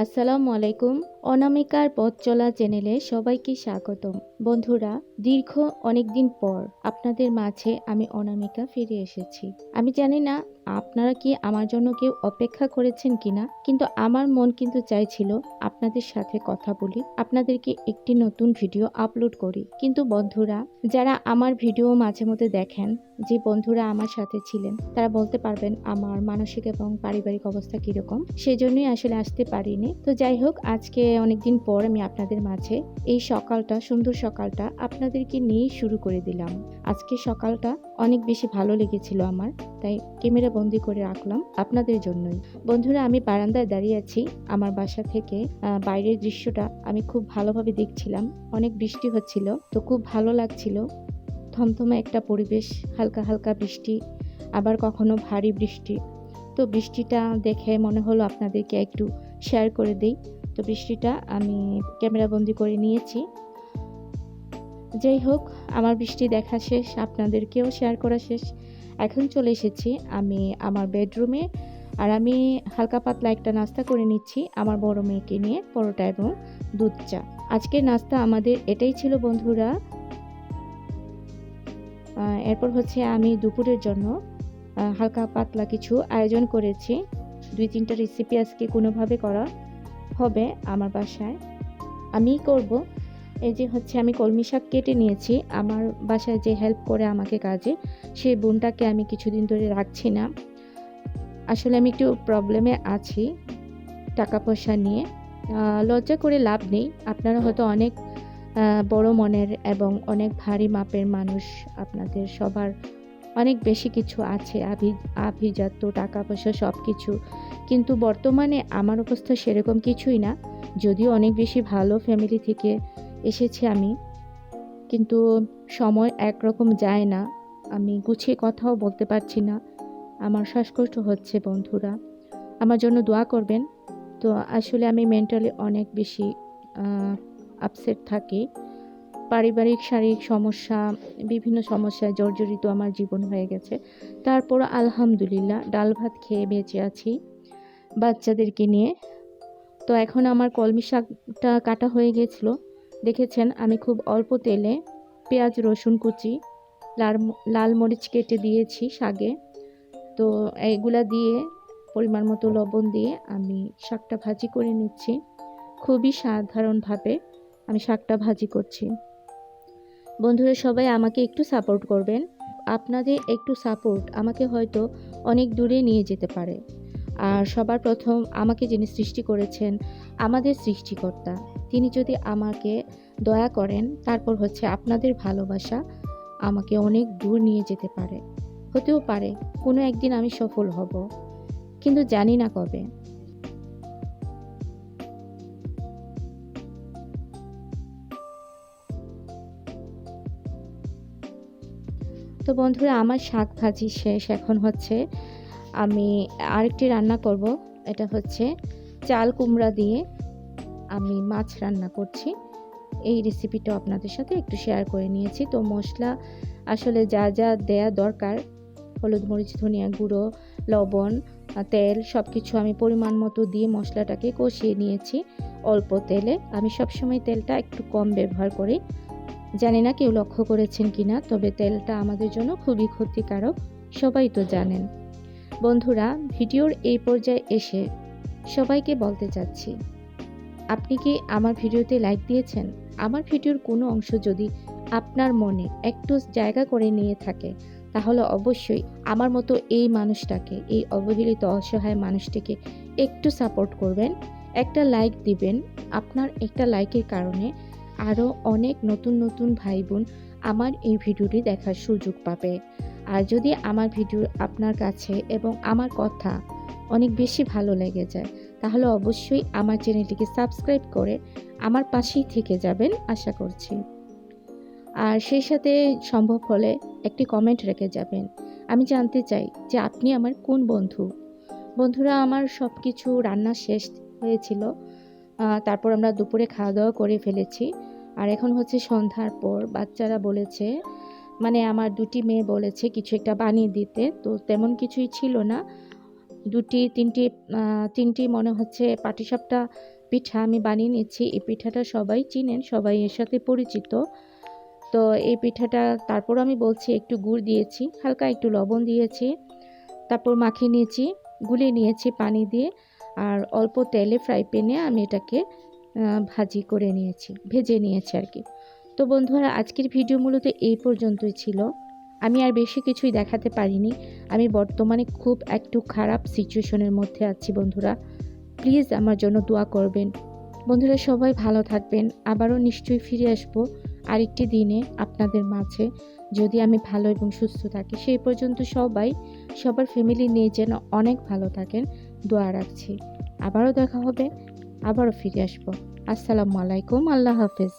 আসসালামু আলাইকুম। অনামিকার পথ চলা চ্যানেলে সবাইকে স্বাগতম। বন্ধুরা, দীর্ঘ অনেকদিন পর আপনাদের মাঝে আমি অনামিকা ফিরে এসেছি। আমি জানি না আপনারা কি আমার জন্য কেউ অপেক্ষা করেছেন কিনা, কিন্তু আমার মন কিন্তু চাইছিল আপনাদের সাথে কথা বলি, আপনাদেরকে একটি নতুন ভিডিও আপলোড করি। কিন্তু বন্ধুরা, যারা আমার ভিডিও মাঝে মধ্যে দেখেন, যে বন্ধুরা আমার সাথে ছিলেন, তারা বলতে পারবেন আমার মানসিক এবং পারিবারিক অবস্থা কিরকম। সেজন্যই আসলে আসতে পারিনি। তো যাই হোক, আজকে অনেকদিন পর আমি আপনাদের মাঝে এই সকালটা, সুন্দর সকালটা আপনাদেরকে নিয়েই শুরু করে দিলাম। আজকে সকালটা অনেক বেশি ভালো লেগেছিল আমার, তাই ক্যামেরা বন্দি করে রাখলাম আপনাদের জন্যই। বন্ধুরা, আমি বারান্দায় দাঁড়িয়ে আছি। আমার বাসা থেকে বাইরের দৃশ্যটা আমি খুব ভালোভাবে দেখছিলাম। অনেক বৃষ্টি হচ্ছিল, তো খুব ভালো লাগছিল। থমথমে একটা পরিবেশ, হালকা হালকা বৃষ্টি, আবার কখনো ভারী বৃষ্টি। তো বৃষ্টিটা দেখে মনে হলো আপনাদেরকে একটু শেয়ার করে দিই। তো বৃষ্টিটা আমি ক্যামেরাবন্দি করে নিয়েছি। যাই হোক, আমার বৃষ্টি দেখা শেষ, আপনাদেরকেও শেয়ার করা শেষ। এখন চলে এসেছি আমি আমার বেডরুমে। আর আমি হালকা পাতলা একটা নাস্তা করে নিচ্ছি আমার বড় মেয়েকে নিয়ে, পরোটা এবং দুধ চা। আজকের নাস্তা আমাদের এটাই ছিল বন্ধুরা। এরপর হচ্ছে আমি দুপুরের জন্য হালকা পাতলা কিছু আয়োজন করেছি। 2-3টা রেসিপি আজকে কোনোভাবে করা হবে আমার বাসায়, আমিই করব। এই যে হচ্ছে আমি কলমি শাক কেটে নিয়েছি। আমার বাসায় যে হেল্প করে আমাকে কাজে, সেই বোনটাকে আমি কিছুদিন ধরে রাখছি না। আসলে আমি একটু প্রবলেমে আছি টাকা পয়সা নিয়ে। লজ্জা করে লাভ নেই। আপনারা হয়তো অনেক বড় মনের এবং অনেক ভারী মাপের মানুষ, আপনাদের সবার অনেক বেশি কিছু আছে, আভিজাত্য, টাকা পয়সা সব কিছু। কিন্তু বর্তমানে আমার অবস্থা সেরকম কিছুই না। যদিও অনেক বেশি ভালো ফ্যামিলি থেকে এসেছি আমি, কিন্তু সময় একরকম যায় না। আমি গুছিয়ে কথাও বলতে পারছি না, আমার শ্বাসকষ্ট হচ্ছে। বন্ধুরা, আমার জন্য দোয়া করবেন। তো আসলে আমি মেন্টালি অনেক বেশি আপসেট থাকি। পারিবারিক শারীরিক সমস্যা, বিভিন্ন সমস্যায় জর্জরিত আমার জীবন হয়ে গেছে। তারপর আলহামদুলিল্লাহ ডাল ভাত খেয়ে বেঁচে আছি বাচ্চাদেরকে নিয়ে। তো এখন আমার কলমি শাকটা কাটা হয়ে গেছিল। দেখেছেন আমি খুব অল্প তেলে পেঁয়াজ, রসুন কুচি, লাল মরিচ কেটে দিয়েছি শাকে। তো এইগুলা দিয়ে পরিমাণ মতো লবণ দিয়ে আমি শাকটা ভাজি করে নিচ্ছি। খুবই সাধারণভাবে আমি শাকটা ভাজি করছি। বন্ধুরা, সবাই আমাকে একটু সাপোর্ট করবেন। আপনাদের একটু সাপোর্ট আমাকে হয়তো অনেক দূরে নিয়ে যেতে পারে। আর সবার প্রথম আমাকে যিনি সৃষ্টি করেছেন, আমাদের সৃষ্টিকর্তা, তিনি যদি আমাকে দয়া করেন, তারপর হচ্ছে আপনাদের ভালোবাসা আমাকে অনেক দূর নিয়ে যেতে পারে। হতেও পারে কোনো একদিন আমি সফল হব, কিন্তু জানি না কবে। তো বন্ধুরা, আমার শাক ভাজি শেষ। এখন হচ্ছে আমি আরেকটি রান্না করব। এটা হচ্ছে চাল কুমড়া দিয়ে আমি মাছ রান্না করছি। এই রেসিপিটা আপনাদের সাথে একটু শেয়ার করে নিয়েছি। তো মশলা আসলে যা যা দেয়া দরকার, হলুদ, মরিচ, ধনিয়া গুঁড়ো, লবণ, তেল, সব কিছু আমি পরিমাণ মতো দিয়ে মশলাটাকে কষিয়ে নিয়েছি অল্প তেলে। আমি সবসময় তেলটা একটু কম ব্যবহার করি। জানি না কেউ লক্ষ্য করেছেন কিনা, তবে তেলটা আমাদের জন্য খুবই ক্ষতিকারক, সবাই তো জানেন। বন্ধুরা, ভিডিওর এই পর্যায়ে এসে সবাইকে বলতে চাচ্ছি, আপনি কি আমার ভিডিওতে লাইক দিয়েছেন? আমার ভিডিওর কোনো অংশ যদি আপনার মনে একটু জায়গা করে নিয়ে থাকে, তাহলে অবশ্যই আমার মতো এই মানুষটাকে, এই অবহেলিত অসহায় মানুষটিকে একটু সাপোর্ট করবেন, একটা লাইক দিবেন। আপনার একটা লাইকের কারণে আরও অনেক নতুন নতুন ভাই বোন আমার এই ভিডিওটি দেখার সুযোগ পাবে। আর যদি আমার ভিডিও আপনার কাছে এবং আমার কথা অনেক বেশি ভালো লেগে যায়, তাহলে অবশ্যই আমার চ্যানেলটিকে সাবস্ক্রাইব করে আমার পাশেই থেকে যাবেন আশা করছি। আর সেই সাথে সম্ভব হলে একটি কমেন্ট রেখে যাবেন। আমি জানতে চাই যে আপনি আমার কোন বন্ধু। বন্ধুরা, আমার সব কিছু রান্না শেষ হয়েছিল। তারপর আমরা দুপুরে খাওয়া দাওয়া করে ফেলেছি। আর এখন হচ্ছে সন্ধ্যার পর। বাচ্চারা বলেছে, মানে আমার 2টি মেয়ে বলেছে কিছু একটা বানিয়ে দিতে। তো তেমন কিছুই ছিল না, তিনটি মনে হচ্ছে পাটিসাপটা পিঠা আমি বানিয়ে নিচ্ছি। এই পিঠাটা সবাই চিনেন, সবাই এর সাথে পরিচিত। তো এই পিঠাটা তারপর আমি বলছি একটু গুড় দিয়েছি, হালকা একটু লবণ দিয়েছি, তারপর মাখিয়ে নিয়েছি, গুলিয়ে নিয়েছি পানি দিয়ে, আর অল্প তেলে ফ্রাই প্যানে আমি এটাকে ভেজে নিয়েছি আর কি। তো বন্ধুরা, আজকের ভিডিও মূলত এই পর্যন্তই ছিল। আমি আর বেশি কিছুই দেখাতে পারিনি। আমি বর্তমানে খুব একটু খারাপ সিচুয়েশনের মধ্যে আছি বন্ধুরা। প্লিজ আমার জন্য দোয়া করবেন। বন্ধুরা সবাই ভালো থাকবেন। আবারও নিশ্চয়ই ফিরে আসবো আরেকটি দিনে আপনাদের মাঝে, যদি আমি ভালো এবং সুস্থ থাকি। সেই পর্যন্ত সবাই সবার ফ্যামিলি নিয়ে যেন অনেক ভালো থাকেন, দোয়া রাখছি। আবারও দেখা হবে, আবারও ফিরে আসবো। আসসালামু আলাইকুম, আল্লাহ হাফেজ।